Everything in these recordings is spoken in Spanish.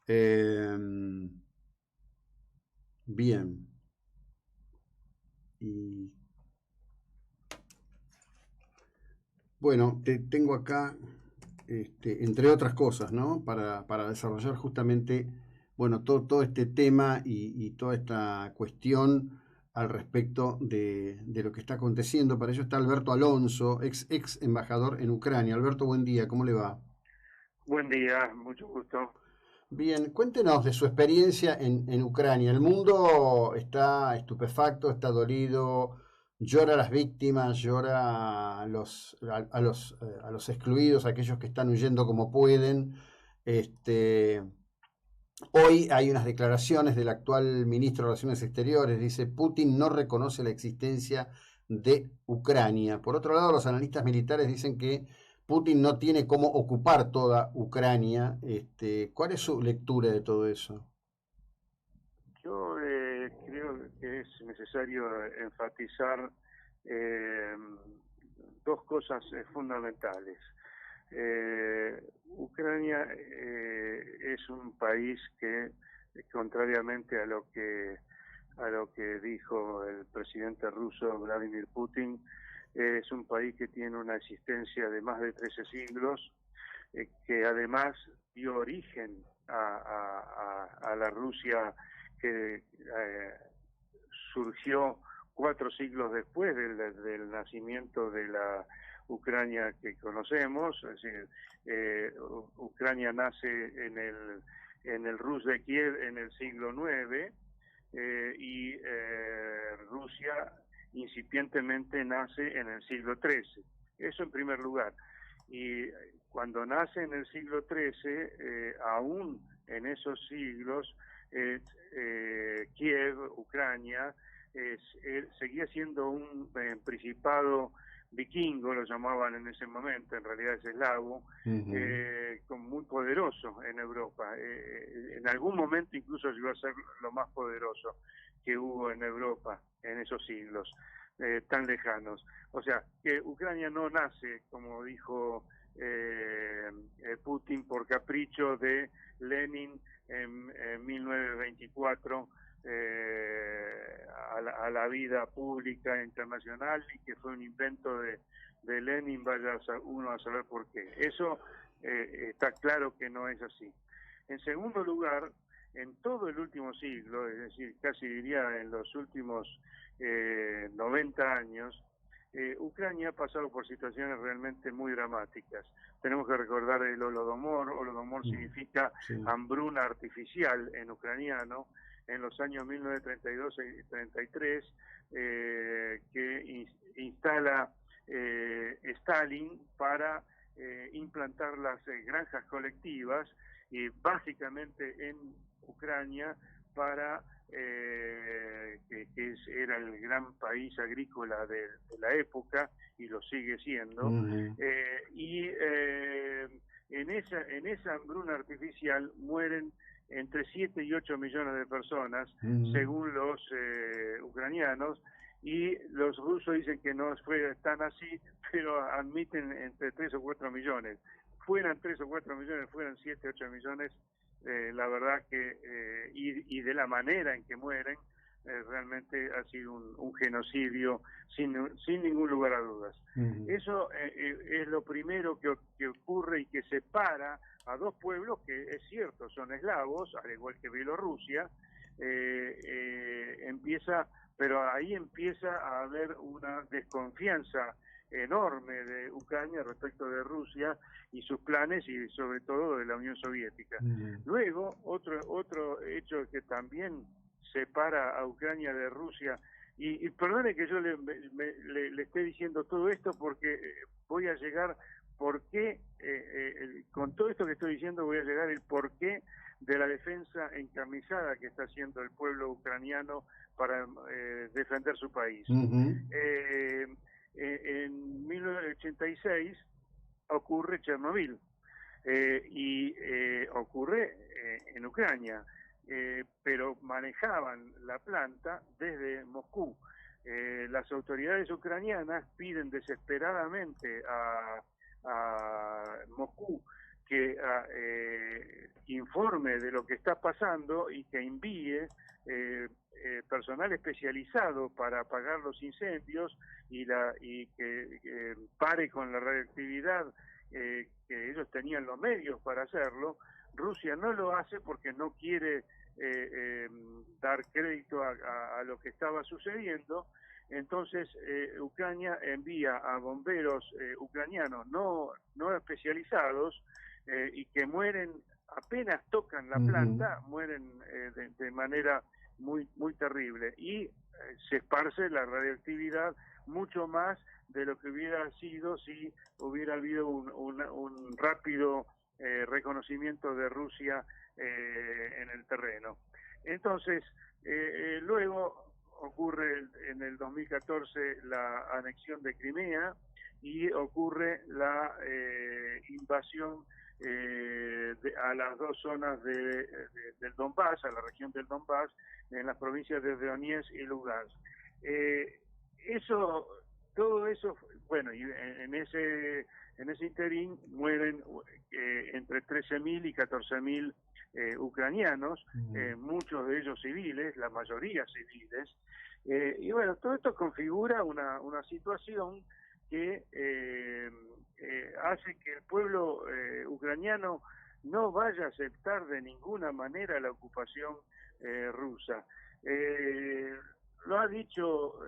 Eh, bien. Y bueno, tengo acá, entre otras cosas, ¿no? Para desarrollar justamente, bueno, todo este tema y toda esta cuestión al respecto de lo que está aconteciendo. Para ello está Alberto Alonso, ex embajador en Ucrania. Alberto, buen día, ¿cómo le va? Buen día, mucho gusto. Bien, cuéntenos de su experiencia en Ucrania. El mundo está estupefacto, está dolido, llora a las víctimas, llora a los excluidos, a aquellos que están huyendo como pueden. Este, Hoy hay unas declaraciones del actual ministro de Relaciones Exteriores, dice Putin no reconoce la existencia de Ucrania. Por otro lado, los analistas militares dicen que Putin no tiene cómo ocupar toda Ucrania. ¿Cuál es su lectura de todo eso? Yo creo que es necesario enfatizar eh, dos cosas fundamentales. Ucrania es un país que, contrariamente a lo que dijo el presidente ruso Vladimir Putin, es un país que tiene una existencia de más de 13 siglos, que además dio origen a la Rusia que surgió 4 siglos después del nacimiento de la Ucrania que conocemos. Es decir, Ucrania nace en el Rus de Kiev en el siglo IX, y Rusia incipientemente nace en el siglo XIII. Eso en primer lugar. Y cuando nace en el siglo XIII, aún en esos siglos, Kiev, Ucrania, seguía siendo un principado vikingo, lo llamaban en ese momento, en realidad es eslavo, Ujú. muy poderoso en Europa. En algún momento incluso llegó a ser lo más poderoso que hubo en Europa en esos siglos tan lejanos. O sea, que Ucrania no nace, como dijo Putin, por capricho de Lenin en 1924, a la vida pública internacional, y que fue un invento de Lenin, vaya uno a saber por qué. Eso está claro que no es así. En segundo lugar, en todo el último siglo, es decir, casi diría en los últimos 90 años, Ucrania ha pasado por situaciones realmente muy dramáticas. Tenemos que recordar el Holodomor. Holodomor Mm, significa sí. hambruna artificial en ucraniano, en los años 1932 y 33, que instala Stalin para implantar las granjas colectivas, y básicamente en Ucrania, para era el gran país agrícola de la época y lo sigue siendo. Ujú. En esa hambruna artificial mueren entre 7 y 8 millones de personas, Ujú. según los ucranianos, y los rusos dicen que no fue tan así, pero admiten entre 3 o 4 millones. Fueran 3 o 4 millones, fueran 7 o 8 millones, la verdad que, y de la manera en que mueren, realmente ha sido un genocidio sin ningún lugar a dudas. Ujú. Eso es lo primero que ocurre y que separa a dos pueblos que, es cierto, son eslavos, al igual que Bielorrusia. Empieza, pero ahí empieza a haber una desconfianza enorme de Ucrania respecto de Rusia y sus planes, y sobre todo de la Unión Soviética. Ujú. Luego, otro hecho que también separa a Ucrania de Rusia, y perdone que yo le esté diciendo todo esto, porque voy a llegar, por qué, con todo esto que estoy diciendo, voy a llegar el porqué de la defensa encarnizada que está haciendo el pueblo ucraniano para defender su país. Ujú. Eh, en 1986 ocurre Chernobyl, y ocurre en Ucrania, pero manejaban la planta desde Moscú. Las autoridades ucranianas piden desesperadamente a Moscú que informe de lo que está pasando y que envíe personal especializado para apagar los incendios y que pare con la radioactividad, que ellos tenían los medios para hacerlo. Rusia no lo hace porque no quiere dar crédito a lo que estaba sucediendo. Entonces Ucrania envía a bomberos ucranianos no especializados y que mueren apenas tocan la planta, mueren de manera muy terrible, y se esparce la radioactividad mucho más de lo que hubiera sido si hubiera habido un rápido reconocimiento de Rusia en el terreno. Entonces, luego ocurre en el 2014 la anexión de Crimea y ocurre la invasión a las dos zonas del Donbass, a la región del Donbass, en las provincias de Donetsk y Lugansk. Todo eso, bueno, y en ese interín mueren entre 13.000 y 14.000 ucranianos, muchos de ellos civiles, la mayoría civiles, y bueno, todo esto configura una situación que hace que el pueblo ucraniano no vaya a aceptar de ninguna manera la ocupación rusa. Lo ha dicho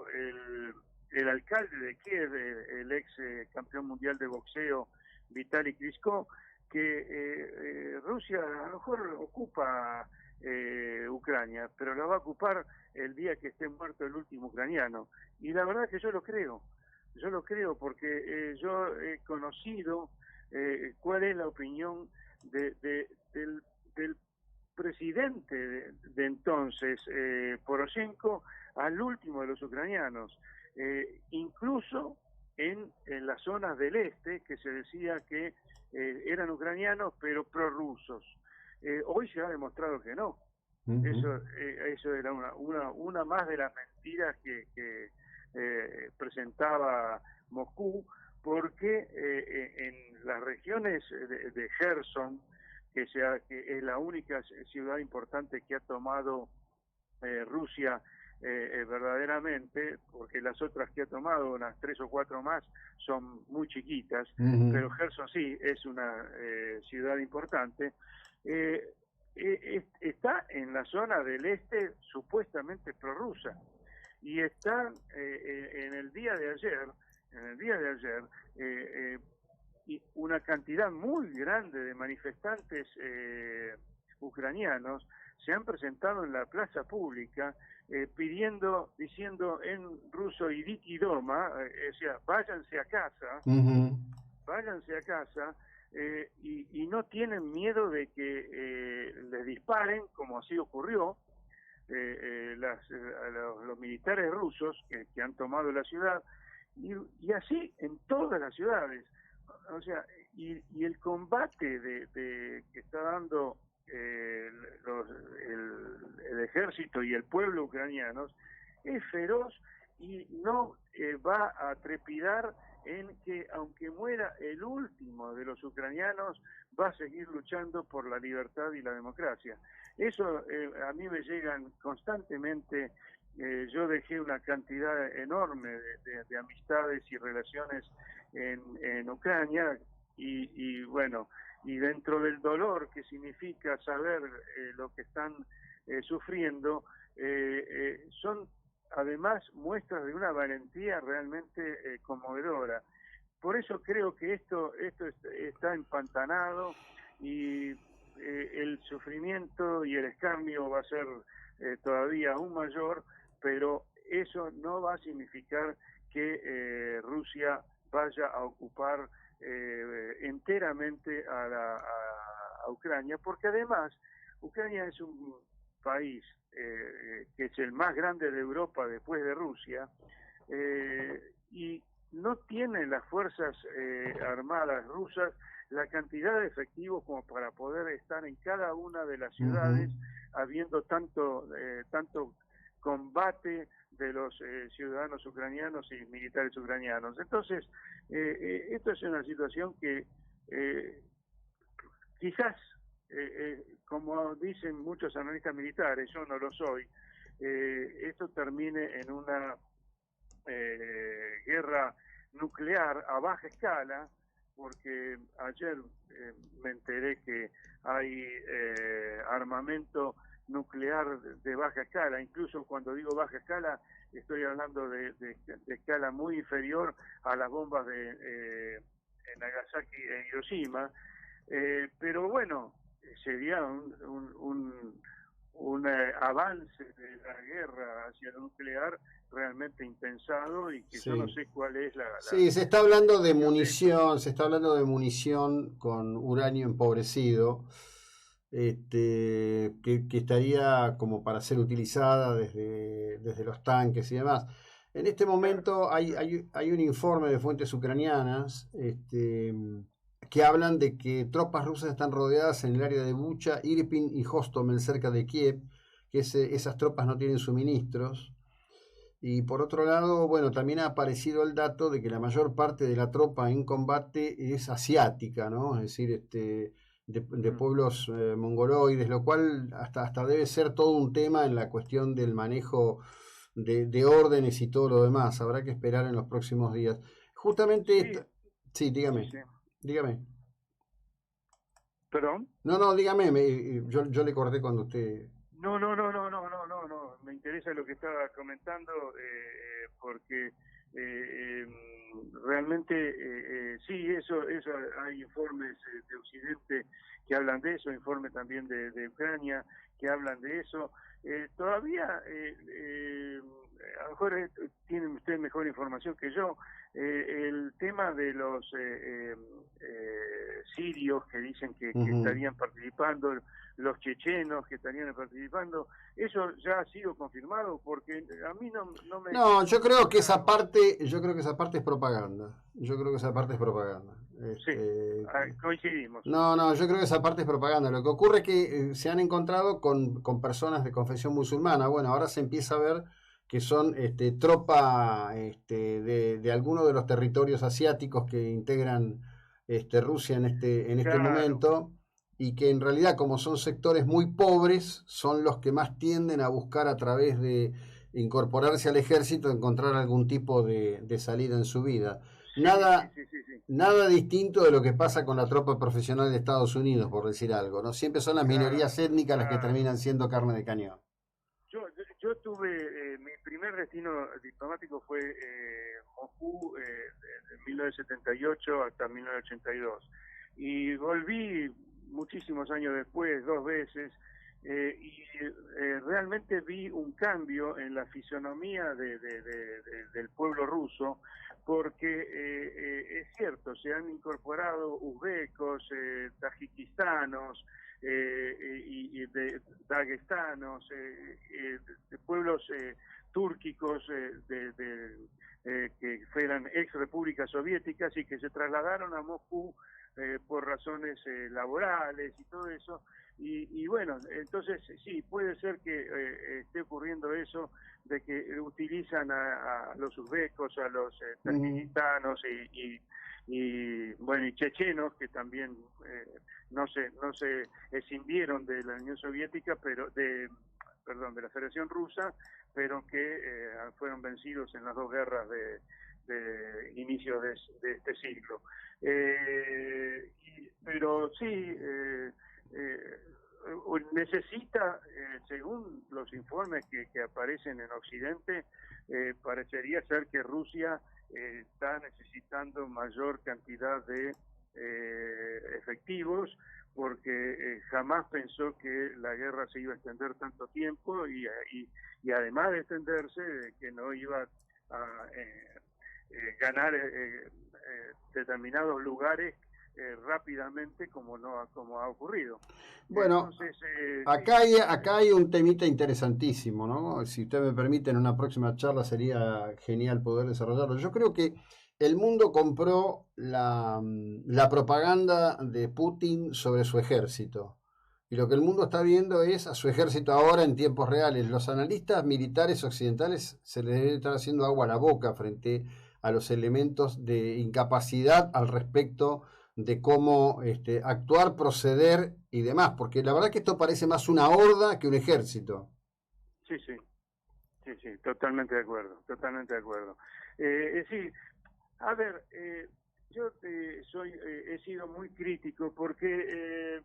el alcalde de Kiev, el ex campeón mundial de boxeo Vitaly Klitschko, que Rusia a lo mejor ocupa Ucrania, pero la va a ocupar el día que esté muerto el último ucraniano. Y la verdad que yo lo creo porque yo he conocido cuál es la opinión del presidente de entonces, Poroshenko, al último de los ucranianos, incluso en las zonas del este, que se decía que eran ucranianos pero prorrusos. Hoy se ha demostrado que no. Eso era una más de las mentiras que presentaba Moscú, porque en las regiones de Gerson, que es la única ciudad importante que ha tomado Rusia verdaderamente, porque las otras que ha tomado, unas 3 o 4 más, son muy chiquitas, pero Gerson sí es una ciudad importante. Está en la zona del este supuestamente prorrusa, y está en el día de ayer una cantidad muy grande de manifestantes ucranianos se han presentado en la plaza pública diciendo en ruso "idite doma", o sea, váyanse a casa, y no tienen miedo de que les disparen, como así ocurrió. Los militares rusos que han tomado la ciudad, y así en todas las ciudades. O sea, y el combate que está dando el ejército y el pueblo ucranianos es feroz, y no va a trepidar en que, aunque muera el último de los ucranianos, va a seguir luchando por la libertad y la democracia. Eso a mí me llegan constantemente. Yo dejé una cantidad enorme de amistades y relaciones en Ucrania, y bueno, y dentro del dolor que significa saber lo que están sufriendo, son además muestras de una valentía realmente conmovedora. Por eso creo que esto está empantanado, y el sufrimiento y el escarnio va a ser todavía aún mayor, pero eso no va a significar que Rusia vaya a ocupar enteramente a Ucrania, porque además Ucrania es un país que es el más grande de Europa después de Rusia, y no tiene las fuerzas armadas rusas la cantidad de efectivos como para poder estar en cada una de las ciudades, habiendo tanto combate de los ciudadanos ucranianos y militares ucranianos. Entonces, esto es una situación que quizás, como dicen muchos analistas militares, yo no lo soy, esto termine en una guerra nuclear a baja escala, porque ayer me enteré que hay armamento nuclear de baja escala. Incluso cuando digo baja escala estoy hablando de escala muy inferior a las bombas de Nagasaki e Hiroshima, pero bueno, sería un avance de la guerra hacia lo nuclear realmente impensado, y que Sí. yo no sé cuál es Sí, se está hablando de munición, se está hablando de munición con uranio empobrecido, que estaría como para ser utilizada desde los tanques y demás. En este momento hay un informe de fuentes ucranianas, que hablan de que tropas rusas están rodeadas en el área de Bucha, Irpin y Hostomel, cerca de Kiev, que esas tropas no tienen suministros. Y por otro lado, bueno, también ha aparecido el dato de que la mayor parte de la tropa en combate es asiática, ¿no? Es decir, de pueblos mongoloides, lo cual hasta debe ser todo un tema en la cuestión del manejo de órdenes y todo lo demás. Habrá que esperar en los próximos días. Justamente, sí, dígame, sí. dígame. ¿Perdón? No, dígame, yo le corté cuando usted... No, me interesa lo que estaba comentando, porque realmente sí, eso hay informes de Occidente que hablan de eso, informes también de Ucrania que hablan de eso. Todavía, a lo mejor tienen ustedes mejor información que yo, el tema de los sirios que dicen que estarían participando, los chechenos que estarían participando, eso ya ha sido confirmado, porque a mí no me... No, yo creo que esa parte es propaganda. Yo creo que esa parte es propaganda. Sí, coincidimos. No, yo creo que esa parte es propaganda. Lo que ocurre es que se han encontrado con personas de confesión musulmana. Bueno, ahora se empieza a ver que son tropa de algunos de los territorios asiáticos que integran Rusia en este momento, y que en realidad, como son sectores muy pobres, son los que más tienden a buscar, a través de incorporarse al ejército, encontrar algún tipo de salida en su vida. Nada distinto de lo que pasa con la tropa profesional de Estados Unidos, por decir algo, ¿no? Siempre son las minorías étnicas las que terminan siendo carne de cañón. Yo tuve, mi primer destino diplomático fue Moscú, de 1978 hasta 1982. Y volví muchísimos años después, 2 veces, y realmente vi un cambio en la fisonomía del pueblo ruso, porque es cierto, se han incorporado uzbecos, tajikistanos, y de dagestanos, de pueblos túrquicos que eran ex repúblicas soviéticas y que se trasladaron a Moscú por razones laborales y todo eso. Y bueno, entonces sí, puede ser que esté ocurriendo eso, de que utilizan a los uzbecos, a los tajikistanos y bueno, y chechenos, que también no se escindieron de la Unión Soviética, pero de la Federación Rusa, pero que fueron vencidos en las 2 guerras de inicios de este siglo. Pero sí, necesita, según los informes que aparecen en Occidente, parecería ser que Rusia está necesitando mayor cantidad de efectivos, porque jamás pensó que la guerra se iba a extender tanto tiempo, y además de extenderse, que no iba a ganar determinados lugares rápidamente, como ha ocurrido. Bueno, entonces, acá hay un temita interesantísimo, ¿no? Si usted me permite, en una próxima charla sería genial poder desarrollarlo. Yo creo que el mundo compró la propaganda de Putin sobre su ejército. Y lo que el mundo está viendo es a su ejército ahora en tiempos reales. Los analistas militares occidentales se les debe estar haciendo agua a la boca frente a los elementos de incapacidad al respecto de cómo actuar, proceder y demás, porque la verdad que esto parece más una horda que un ejército. Sí, sí, sí, sí, totalmente de acuerdo, totalmente de acuerdo. Sí, a ver, yo he sido muy crítico porque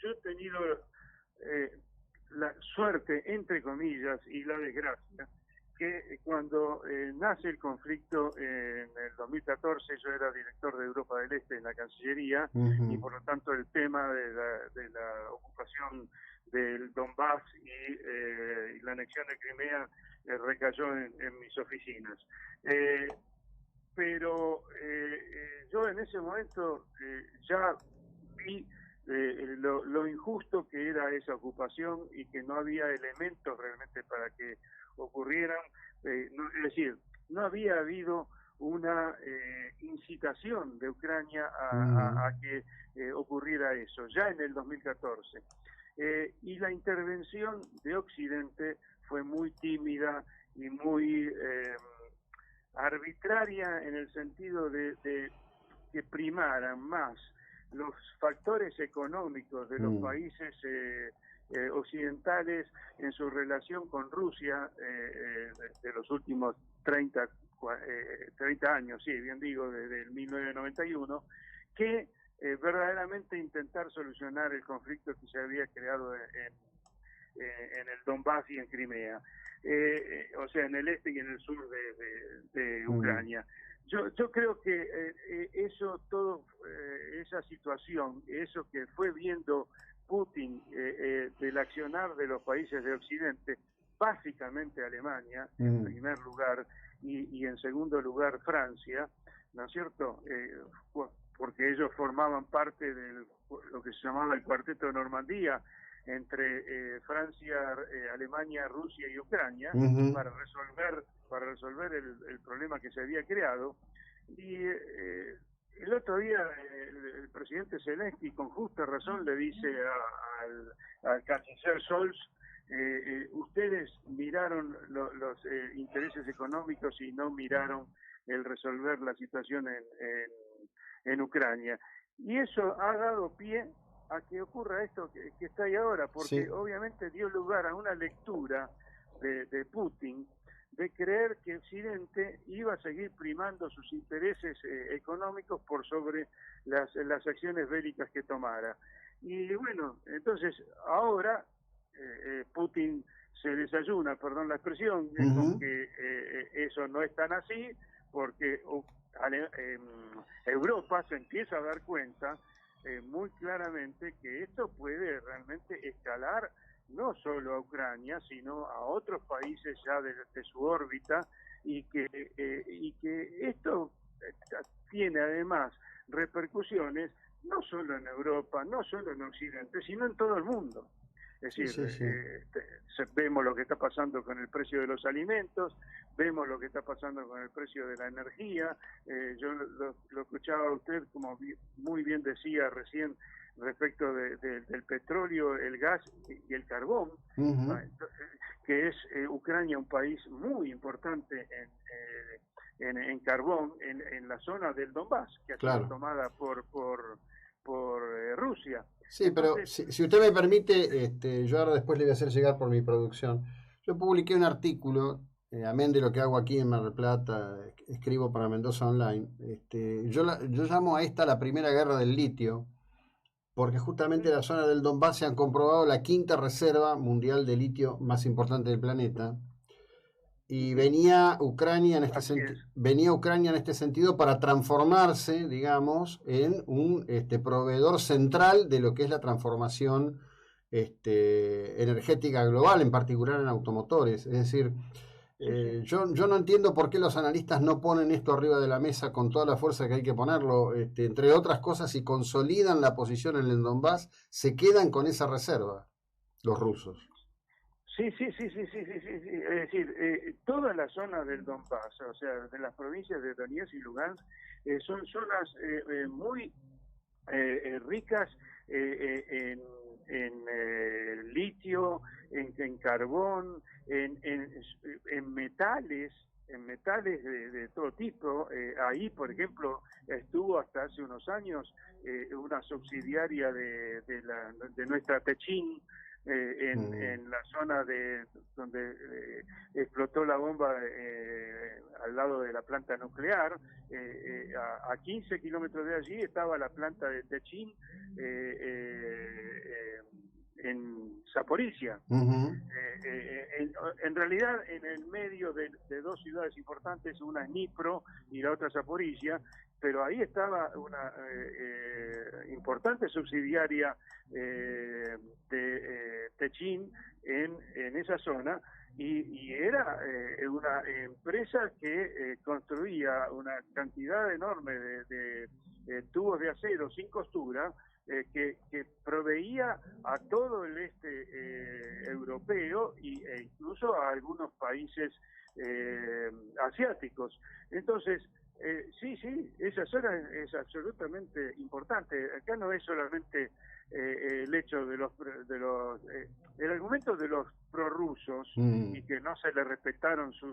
yo he tenido la suerte, entre comillas, y la desgracia, que cuando nace el conflicto en el 2014, yo era director de Europa del Este en la Cancillería, y por lo tanto el tema de la ocupación del Donbass y la anexión de Crimea recayó en mis oficinas. Pero yo en ese momento ya vi lo injusto que era esa ocupación y que no había elementos realmente para que ocurrieran, es decir, no había habido una incitación de Ucrania a que ocurriera eso, ya en el 2014. Y la intervención de Occidente fue muy tímida y muy arbitraria en el sentido de que primaran más los factores económicos de los países occidentales en su relación con Rusia de los últimos 30 años, sí, bien digo, desde el 1991, que verdaderamente intentar solucionar el conflicto que se había creado en el Donbass y en Crimea, o sea, en el este y en el sur de Ucrania. Yo creo que eso, todo, esa situación, eso que fue viendo Putin del accionar de los países de Occidente, básicamente Alemania, en primer lugar, y en segundo lugar Francia, ¿no es cierto? Porque ellos formaban parte de lo que se llamaba el Cuarteto de Normandía, entre Francia, Alemania, Rusia y Ucrania, para resolver el problema que se había creado. Y el otro día el presidente Zelensky con justa razón le dice al canciller Scholz, ustedes miraron los intereses económicos y no miraron el resolver la situación en Ucrania. Y eso ha dado pie a que ocurra esto que está ahí ahora, porque sí, obviamente dio lugar a una lectura de Putin de creer que Occidente iba a seguir primando sus intereses económicos por sobre las acciones bélicas que tomara. Y bueno, entonces ahora Putin se desayuna, perdón la expresión, con que eso no es tan así, porque Europa se empieza a dar cuenta muy claramente que esto puede realmente escalar no solo a Ucrania, sino a otros países ya de su órbita, y que esto tiene además repercusiones no solo en Europa, no solo en Occidente, sino en todo el mundo. Es decir, vemos lo que está pasando con el precio de los alimentos, vemos lo que está pasando con el precio de la energía. Yo lo escuchaba a usted, como muy bien decía recién, respecto del petróleo, el gas y el carbón, que es Ucrania un país muy importante en carbón, en la zona del Donbass, que ha sido tomada por Rusia. Sí, entonces, pero si usted me permite, yo ahora después le voy a hacer llegar por mi producción. Yo publiqué un artículo, amén de lo que hago aquí en Mar del Plata, escribo para Mendoza Online. Yo llamo a esta la primera guerra del litio, porque justamente en la zona del Donbass se han comprobado la quinta reserva mundial de litio más importante del planeta. Y venía Ucrania en este sentido para transformarse, digamos, en un proveedor central de lo que es la transformación energética global, en particular en automotores. Es decir, yo no entiendo por qué los analistas no ponen esto arriba de la mesa con toda la fuerza que hay que ponerlo. Entre otras cosas, si consolidan la posición en el Donbass, se quedan con esa reserva los rusos. Sí. Es decir, toda la zona del Donbass, o sea, de las provincias de Donetsk y Lugansk, son zonas muy ricas en litio, en carbón, en metales, en metales de todo tipo. Ahí, por ejemplo, estuvo hasta hace unos años una subsidiaria de nuestra Techin, en la zona donde explotó la bomba al lado de la planta nuclear. A 15 kilómetros de allí estaba la planta de Techin en Zaporizhia. En realidad, en el medio de dos ciudades importantes, una es Dnipro y la otra Zaporizhia, pero ahí estaba una importante subsidiaria de Techin en esa zona, y era una empresa que construía una cantidad enorme de tubos de acero sin costura, que proveía a todo el este europeo e incluso a algunos países asiáticos. Entonces, sí, esa zona es absolutamente importante. Acá no es solamente el hecho de el argumento de los prorrusos y que no se le respetaron su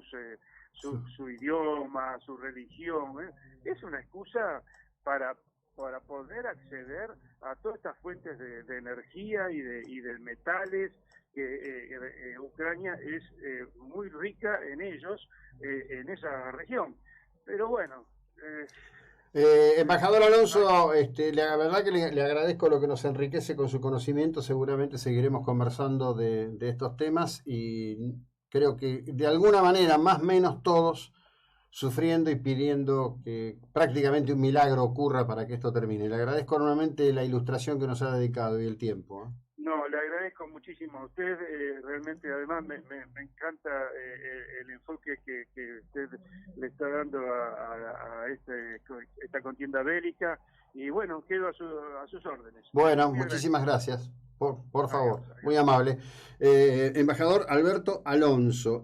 idioma, su religión, es una excusa para poder acceder a todas estas fuentes de energía y de metales, que Ucrania es muy rica en ellos, en esa región. Pero bueno... embajador Alonso, la verdad que le agradezco lo que nos enriquece con su conocimiento. Seguramente seguiremos conversando de estos temas, y creo que de alguna manera, más o menos todos, sufriendo y pidiendo que prácticamente un milagro ocurra para que esto termine. Le agradezco enormemente la ilustración que nos ha dedicado y el tiempo. No, le agradezco muchísimo a usted. Realmente, además, me encanta el enfoque que usted le está dando a esta contienda bélica. Y bueno, quedo a sus órdenes. Bueno, muchísimas gracias. Por favor, muy amable. Embajador Alberto Alonso.